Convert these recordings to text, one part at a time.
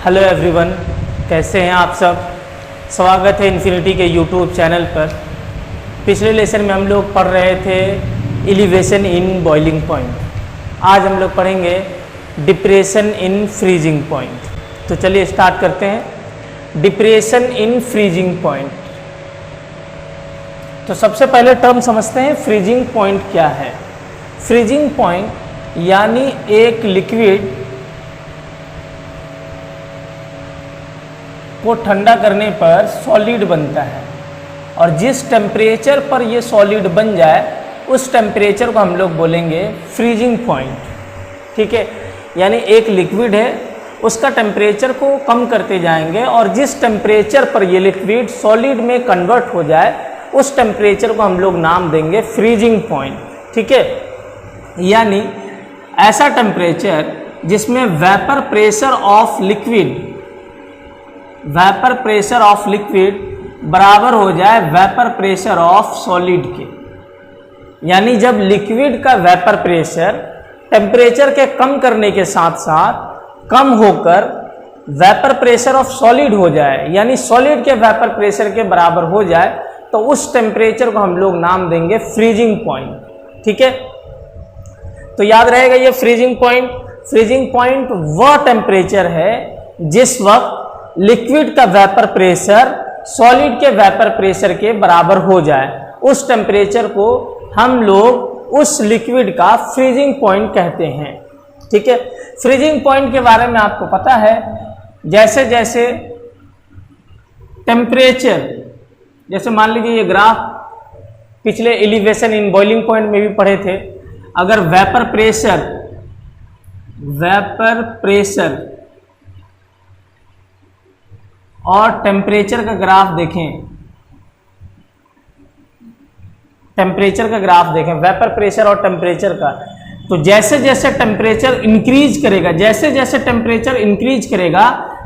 Hello everyone, कैसे हैं आप सब। स्वागत है इन्फिनिटी के यूट्यूब चैनल पर। पिछले लेसन में हम लोग पढ़ रहे थे एलिवेशन इन बॉइलिंग पॉइंट। आज हम लोग पढ़ेंगे डिप्रेशन इन फ्रीजिंग पॉइंट। तो चलिए स्टार्ट करते हैं। Depression in freezing point. तो सबसे पहले टर्म समझते हैं, फ्रीजिंग पॉइंट क्या है। फ्रीजिंग पॉइंट यानी एक लिक्विड को ठंडा करने पर सॉलिड बनता है और जिस टेम्परेचर पर ये सॉलिड बन जाए उस टेम्परेचर को हम लोग बोलेंगे फ्रीजिंग पॉइंट। ठीक है, यानी एक लिक्विड है, उसका टेम्परेचर को कम करते जाएंगे और जिस टेम्परेचर पर ये लिक्विड सॉलिड में कन्वर्ट हो जाए उस टेम्परेचर को हम लोग नाम देंगे फ्रीजिंग पॉइंट। ठीक है, यानी ऐसा टेम्परेचर जिसमें वेपर प्रेशर ऑफ लिक्विड बराबर हो जाए वेपर प्रेशर ऑफ सॉलिड के। यानी जब लिक्विड का वेपर प्रेशर टेम्परेचर के कम करने के साथ साथ कम होकर वेपर प्रेशर ऑफ सॉलिड हो जाए, यानी सॉलिड के वेपर प्रेशर के बराबर हो जाए, तो उस टेम्परेचर को हम लोग नाम देंगे फ्रीजिंग पॉइंट। ठीक है, तो याद रहेगा ये फ्रीजिंग पॉइंट वह टेम्परेचर है जिस वक्त लिक्विड का वेपर प्रेशर सॉलिड के वेपर प्रेशर के बराबर हो जाए, उस टेम्परेचर को हम लोग उस लिक्विड का फ्रीजिंग पॉइंट कहते हैं। ठीक है, फ्रीजिंग पॉइंट के बारे में आपको पता है, जैसे जैसे टेम्परेचर, जैसे मान लीजिए ये ग्राफ पिछले एलिवेशन इन बॉइलिंग पॉइंट में भी पढ़े थे। अगर वेपर प्रेशर और टेम्परेचर का ग्राफ देखें, वेपर प्रेशर और टेम्परेचर का, तो जैसे जैसे टेम्परेचर इंक्रीज करेगा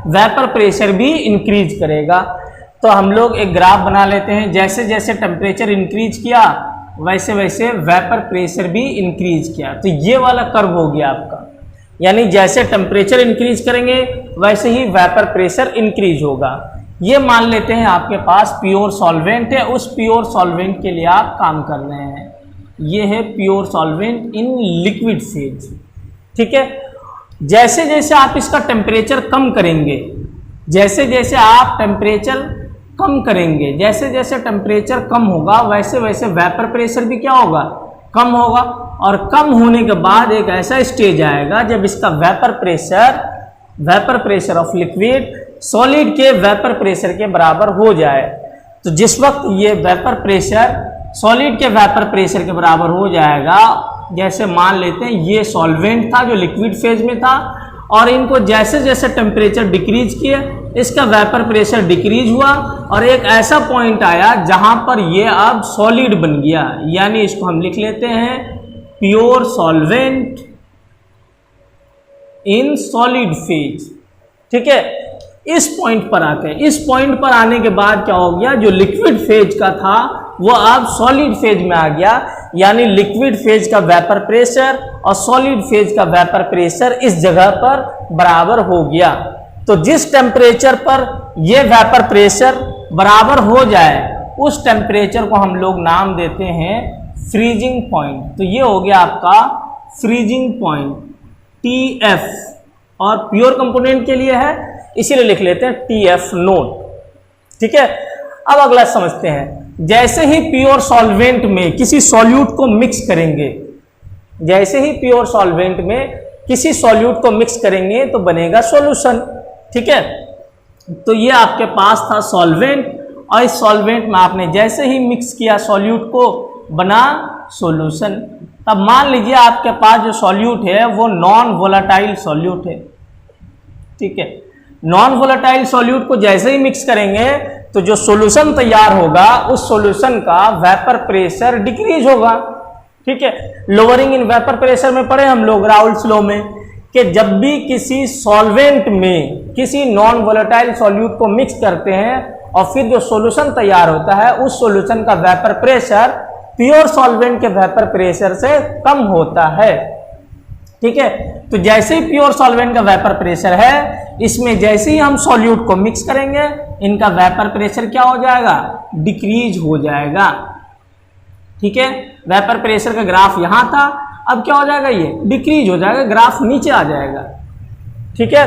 वेपर प्रेशर भी इंक्रीज करेगा। तो हम लोग एक ग्राफ बना लेते हैं, जैसे जैसे टेम्परेचर इंक्रीज किया वैसे वैसे वेपर प्रेशर भी इंक्रीज किया। तो ये वाला कर्व हो गया आपका, यानी जैसे टेम्परेचर इंक्रीज करेंगे वैसे ही वेपर प्रेशर इंक्रीज होगा। ये मान लेते हैं आपके पास प्योर सॉल्वेंट है, उस प्योर सॉल्वेंट के लिए आप काम कर रहे हैं। ये है pure solvent in liquid phase. ठीक है, जैसे जैसे आप इसका टेम्परेचर कम करेंगे, जैसे जैसे टेम्परेचर कम होगा वैसे वैसे वेपर प्रेशर भी क्या होगा, कम होगा। और कम होने के बाद एक ऐसा स्टेज आएगा जब इसका vapour pressure of liquid solid के वेपर प्रेशर के बराबर हो जाए। तो जिस वक्त ये वेपर प्रेशर सॉलिड के वेपर प्रेशर के बराबर हो जाएगा, जैसे मान लेते हैं ये सॉल्वेंट था जो लिक्विड फेज में था, और इनको जैसे जैसे टेम्परेचर डिक्रीज किए इसका वेपर प्रेशर डिक्रीज हुआ और एक ऐसा पॉइंट आया जहां पर ये अब सॉलिड बन गया। यानी इसको हम लिख लेते हैं pure solvent in solid phase. ठीक है, इस पॉइंट पर आने के बाद क्या हो गया, जो लिक्विड फेज का था वो अब सॉलिड फेज में आ गया। यानी लिक्विड फेज का वेपर प्रेशर और सॉलिड फेज का वेपर प्रेशर इस जगह पर बराबर हो गया। तो जिस टेम्परेचर पर ये वेपर प्रेशर बराबर हो जाए उस टेम्परेचर को हम लोग नाम देते हैं फ्रीजिंग पॉइंट। तो ये हो गया आपका फ्रीजिंग पॉइंट TF, और प्योर कंपोनेंट के लिए है इसीलिए लिख लेते हैं TF नोट। ठीक है, अब अगला समझते हैं। जैसे ही प्योर सॉल्वेंट में किसी सॉल्यूट को मिक्स करेंगे, तो बनेगा सॉल्यूशन। ठीक है, तो ये आपके पास था सॉल्वेंट, और इस सॉल्वेंट में आपने जैसे ही मिक्स किया सॉल्यूट को, बना सॉल्यूशन। तब मान लीजिए आपके पास जो सॉल्यूट है वो नॉन वोलेटाइल सॉल्यूट है। ठीक है, नॉन वोलेटाइल सॉल्यूट को जैसे ही मिक्स करेंगे तो जो सॉल्यूशन तैयार होगा उस सॉल्यूशन का वेपर प्रेशर डिक्रीज होगा। ठीक है, लोअरिंग इन वेपर प्रेशर में पढ़े हम लोग राउल्स लॉ में, कि जब भी किसी सॉल्वेंट में किसी नॉन वोलेटाइल सॉल्यूट को मिक्स करते हैं और फिर जो सॉल्यूशन तैयार होता है उस सॉल्यूशन का वेपर प्रेशर प्योर सॉल्वेंट के वेपर प्रेशर से कम होता है। ठीक है। तो जैसे ही प्योर सॉल्वेंट का वेपर प्रेशर है, इसमें जैसे ही हम सॉल्यूट को मिक्स करेंगे, इनका वेपर प्रेशर क्या हो जाएगा, डिक्रीज हो जाएगा। ठीक है, वेपर प्रेशर का ग्राफ यहां था, अब क्या हो जाएगा, ये डिक्रीज हो जाएगा, ग्राफ नीचे आ जाएगा। ठीक है।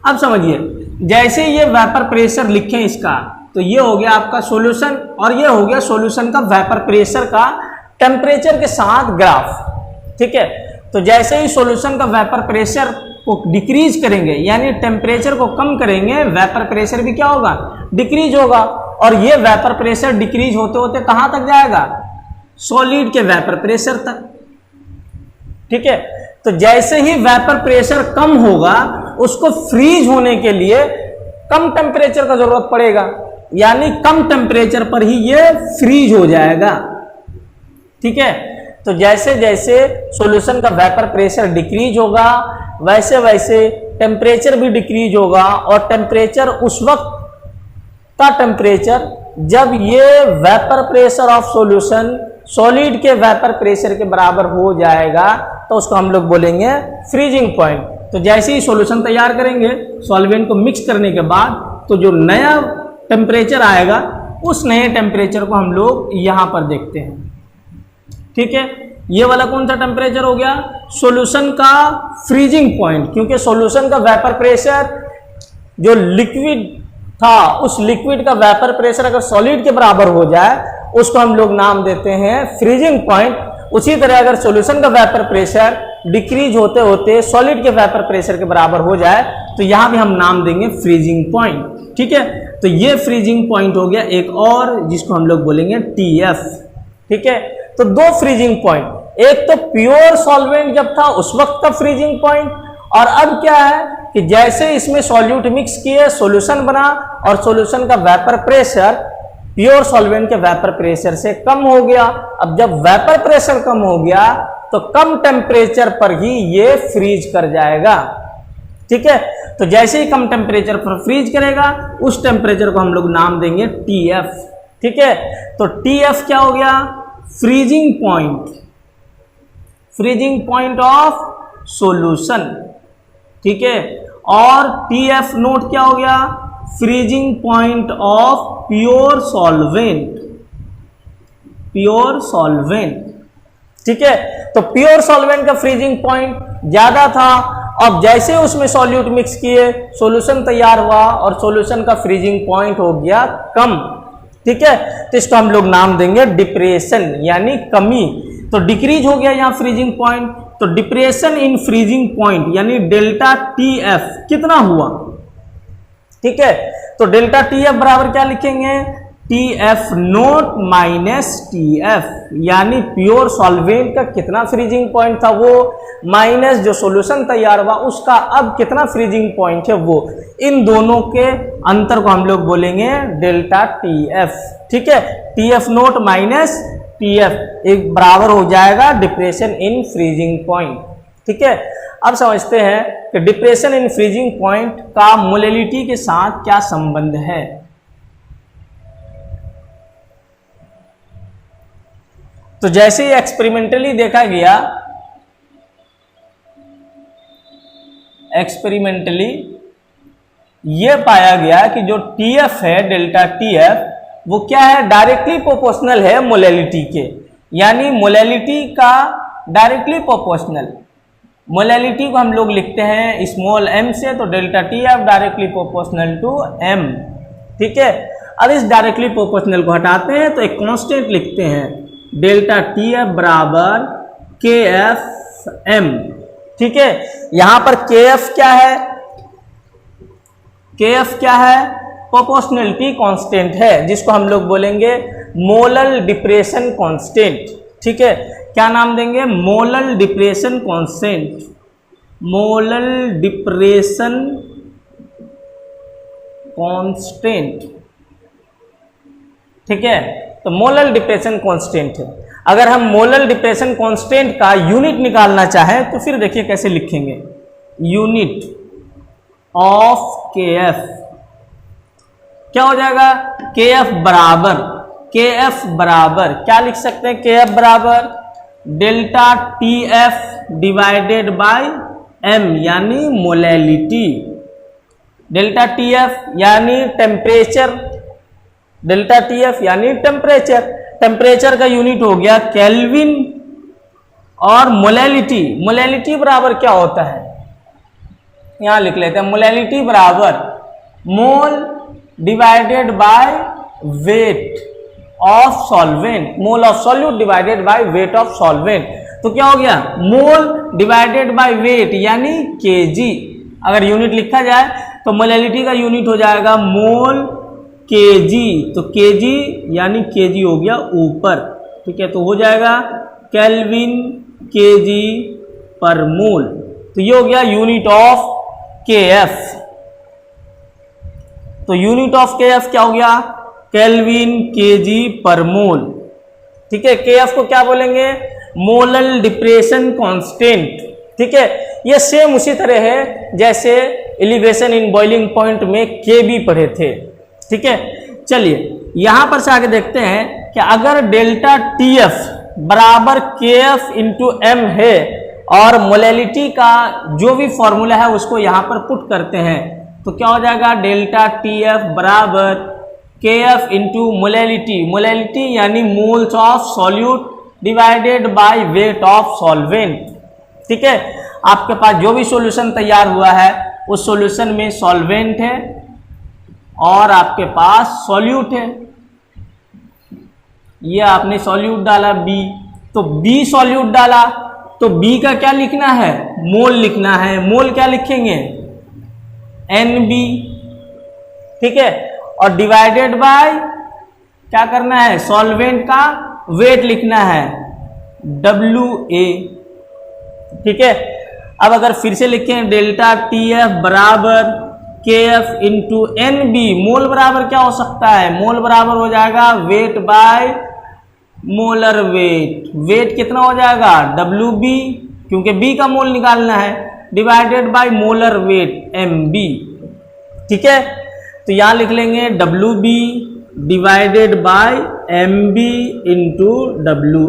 अब समझिए, जैसे ये वेपर प्रेशर लिखें इसका, तो ये हो गया आपका सॉल्यूशन और ये हो गया सॉल्यूशन का वेपर प्रेशर का टेम्परेचर के साथ ग्राफ। ठीक है। तो जैसे ही सॉल्यूशन का वेपर प्रेशर को डिक्रीज करेंगे, यानी टेम्परेचर को कम करेंगे, वेपर प्रेशर भी क्या होगा, डिक्रीज होगा। और ये वेपर प्रेशर डिक्रीज होते होते कहां तक जाएगा, सॉलिड के वेपर प्रेशर तक। ठीक है। तो जैसे ही वेपर प्रेशर कम होगा, उसको फ्रीज होने के लिए कम टेम्परेचर का जरूरत पड़ेगा, यानी कम टेम्परेचर पर ही ये फ्रीज हो जाएगा। ठीक है। तो जैसे जैसे सॉल्यूशन का वेपर प्रेशर डिक्रीज होगा, वैसे वैसे टेम्परेचर भी डिक्रीज होगा। और टेम्परेचर उस वक्त का टेम्परेचर जब ये vapour pressure of solution solid के वेपर प्रेशर के बराबर हो जाएगा, तो उसको हम लोग बोलेंगे फ्रीजिंग पॉइंट। तो जैसे ही सॉल्यूशन तैयार करेंगे, सॉल्वेंट को मिक्स करने के बाद, तो जो नया टेम्परेचर आएगा, उस नए टेम्परेचर को हम लोग यहां पर देखते हैं। ठीक है। ये वाला कौन सा टेम्परेचर हो गया, सॉल्यूशन का फ्रीजिंग पॉइंट, क्योंकि सॉल्यूशन का वेपर प्रेशर जो लिक्विड था, उस लिक्विड का वेपर प्रेशर अगर सॉलिड के बराबर हो जाए, उसको हम लोग नाम देते हैं फ्रीजिंग पॉइंट। उसी तरह अगर सॉल्यूशन का वेपर प्रेशर डिक्रीज होते होते सॉलिड के वेपर प्रेशर के बराबर हो जाए, तो यहां भी हम नाम देंगे फ्रीजिंग पॉइंट। ठीक है। तो ये फ्रीजिंग पॉइंट हो गया एक और, जिसको हम लोग बोलेंगे TF। ठीक है। तो दो फ्रीजिंग पॉइंट, एक तो प्योर सॉल्वेंट जब था उस वक्त का फ्रीजिंग पॉइंट, और अब क्या है कि जैसे इसमें सॉल्यूट मिक्स किए, सॉल्यूशन बना, और सॉल्यूशन का वेपर प्रेशर प्योर सॉल्वेंट के वेपर प्रेशर से कम हो गया। अब जब वेपर प्रेशर कम हो गया, तो कम टेम्परेचर पर ही ये फ्रीज कर जाएगा। ठीक है। तो जैसे ही कम टेम्परेचर पर फ्रीज करेगा, उस टेम्परेचर को हम लोग नाम देंगे TF। ठीक है। तो TF क्या हो गया, freezing point, freezing point of solution. ठीक है। और TF नोट क्या हो गया, freezing point of pure solvent, pure solvent. ठीक है। तो प्योर सॉल्वेंट का फ्रीजिंग पॉइंट ज्यादा था, अब जैसे उसमें सॉल्यूट मिक्स किए, सॉल्यूशन तैयार हुआ, और सॉल्यूशन का फ्रीजिंग पॉइंट हो गया कम। ठीक है। तो इसको हम लोग नाम देंगे डिप्रेशन, यानी कमी। तो डिक्रीज हो गया यहां फ्रीजिंग पॉइंट, तो डिप्रेशन इन फ्रीजिंग पॉइंट यानी डेल्टा TF कितना हुआ। ठीक है। तो डेल्टा TF बराबर क्या लिखेंगे, TF नोट माइनस TF, यानी प्योर सॉल्वेंट का कितना फ्रीजिंग पॉइंट था वो, माइनस जो सॉल्यूशन तैयार हुआ उसका अब कितना फ्रीजिंग पॉइंट है वो। इन दोनों के अंतर को हम लोग बोलेंगे डेल्टा TF। ठीक है। TF नोट माइनस TF एक बराबर हो जाएगा डिप्रेशन इन फ्रीजिंग पॉइंट। ठीक है। अब समझते हैं कि डिप्रेशन इन फ्रीजिंग पॉइंट का मोलेलिटी के साथ क्या संबंध है। तो जैसे ही एक्सपेरिमेंटली देखा गया, एक्सपेरिमेंटली ये पाया गया कि जो TF है, डेल्टा TF, वो क्या है, डायरेक्टली प्रोपोर्शनल है मोलेलिटी के, यानी मोलेलिटी का डायरेक्टली प्रोपोर्शनल। मोलेलिटी को हम लोग लिखते हैं स्मॉल m से, तो delta TF directly proportional to m। ठीक है। अब इस डायरेक्टली प्रोपोर्शनल को हटाते हैं, तो एक कांस्टेंट लिखते हैं, डेल्टा TF बराबर KFM। ठीक है। यहां पर KF क्या है, KF क्या है, प्रोपोर्शनलिटी कांस्टेंट है, जिसको हम लोग बोलेंगे मोलल डिप्रेशन कांस्टेंट। ठीक है। क्या नाम देंगे, molal depression constant, molal depression constant. ठीक है। तो मोलल डिप्रेशन कांस्टेंट है। अगर हम मोलल डिप्रेशन कांस्टेंट का यूनिट निकालना चाहें, तो फिर देखिए कैसे लिखेंगे, यूनिट ऑफ KF क्या हो जाएगा, KF बराबर के एफ बराबर क्या लिख सकते हैं, के एफ बराबर delta T F divided by M यानी मोलैलिटी। डेल्टा टी एफ यानी टेम्परेचर, डेल्टा टी एफ यानी टेम्परेचर, टेम्परेचर का यूनिट हो गया केल्विन, और मोलैलिटी, मोलैलिटी बराबर क्या होता है यहां लिख लेते हैं, मोलैलिटी बराबर मोल divided by weight of solvent, mole of solute divided by weight of solvent. तो क्या हो गया, मोल डिवाइडेड बाय वेट यानी केजी। अगर यूनिट लिखा जाए तो मोलैलिटी का यूनिट हो जाएगा मोल केजी, तो केजी यानी केजी हो गया ऊपर, ठीक है, तो हो जाएगा केल्विन केजी पर मोल। तो ये हो गया यूनिट ऑफ के एफ। तो यूनिट ऑफ के एफ क्या हो गया, केल्विन केजी पर मोल, ठीक है। के एफ को क्या बोलेंगे, मोलल डिप्रेशन कांस्टेंट, ठीक है। ये सेम उसी तरह है जैसे एलिवेशन इन बॉइलिंग पॉइंट में के बी पढ़े थे, ठीक है। चलिए यहां पर से आगे देखते हैं कि अगर डेल्टा टी एफ बराबर के एफ इंटू एम है और मोलैलिटी का जो भी फॉर्मूला है उसको यहां पर पुट करते हैं तो क्या हो जाएगा, डेल्टा टी एफ बराबर K F into molality, molality यानी moles of solute divided by weight of solvent, ठीक है। आपके पास जो भी सॉल्यूशन तैयार हुआ है उस सॉल्यूशन में सॉल्वेंट है और आपके पास सॉल्यूट है, ये आपने सॉल्यूट डाला बी, तो बी सॉल्यूट डाला तो बी का क्या लिखना है, मोल लिखना है। मोल क्या लिखेंगे, एन बी, ठीक है, और डिवाइडेड बाय क्या करना है, सॉल्वेंट का वेट लिखना है डब्ल्यू ए, ठीक है। अब अगर फिर से लिखें डेल्टा टी एफ बराबर K F into N B, mole बराबर क्या हो सकता है, मोल बराबर हो जाएगा weight by molar weight, weight कितना हो जाएगा डब्ल्यू बी क्योंकि बी का मोल निकालना है, divided by molar weight M B, ठीक है। तो यहां लिख लेंगे W B divided by M B into W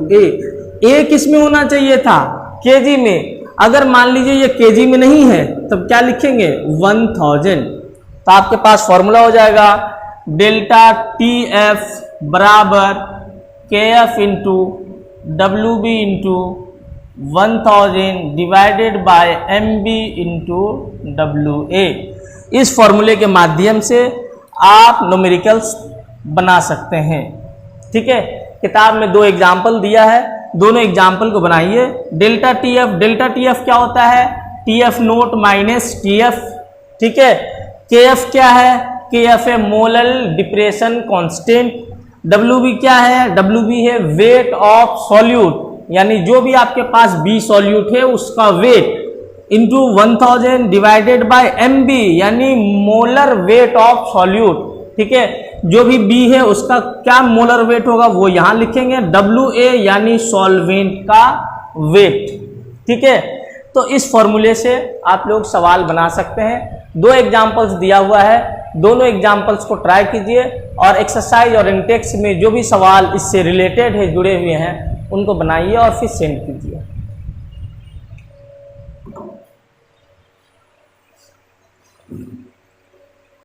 A किस में होना चाहिए था, केजी में। अगर मान लीजिए ये केजी में नहीं है तब क्या लिखेंगे 1000, तो आपके पास फॉर्मूला हो जाएगा डेल्टा टी एफ बराबर K F into W B into 1000 divided by M B into W A. इस फॉर्मूले के माध्यम से आप न्यूमेरिकल्स बना सकते हैं, ठीक है। किताब में 2 एग्जाम्पल दिया है, दोनों एग्जाम्पल को बनाइए। डेल्टा टी एफ क्या होता है, T F naught minus T F, ठीक है। के एफ क्या है, के एफ है molal depression constant. W B क्या है, डब्ल्यू बी है वेट ऑफ सॉल्यूट, यानी जो भी आपके पास बी सॉल्यूट है उसका weight, into 1000 divided by M B यानी मोलर वेट ऑफ सॉल्यूट, ठीक है। जो भी बी है उसका क्या मोलर वेट होगा वो यहां लिखेंगे, डब्ल्यू ए यानी सॉल्वेंट का वेट, ठीक है। तो इस फॉर्मूले से आप लोग सवाल बना सकते हैं। 2 एग्जाम्पल्स दिया हुआ है, दोनों एग्जाम्पल्स को ट्राई कीजिए और एक्सरसाइज और इंटेक्स में जो भी सवाल इससे रिलेटेड है, जुड़े हुए हैं, उनको बनाइए और फिर सेंड कीजिए।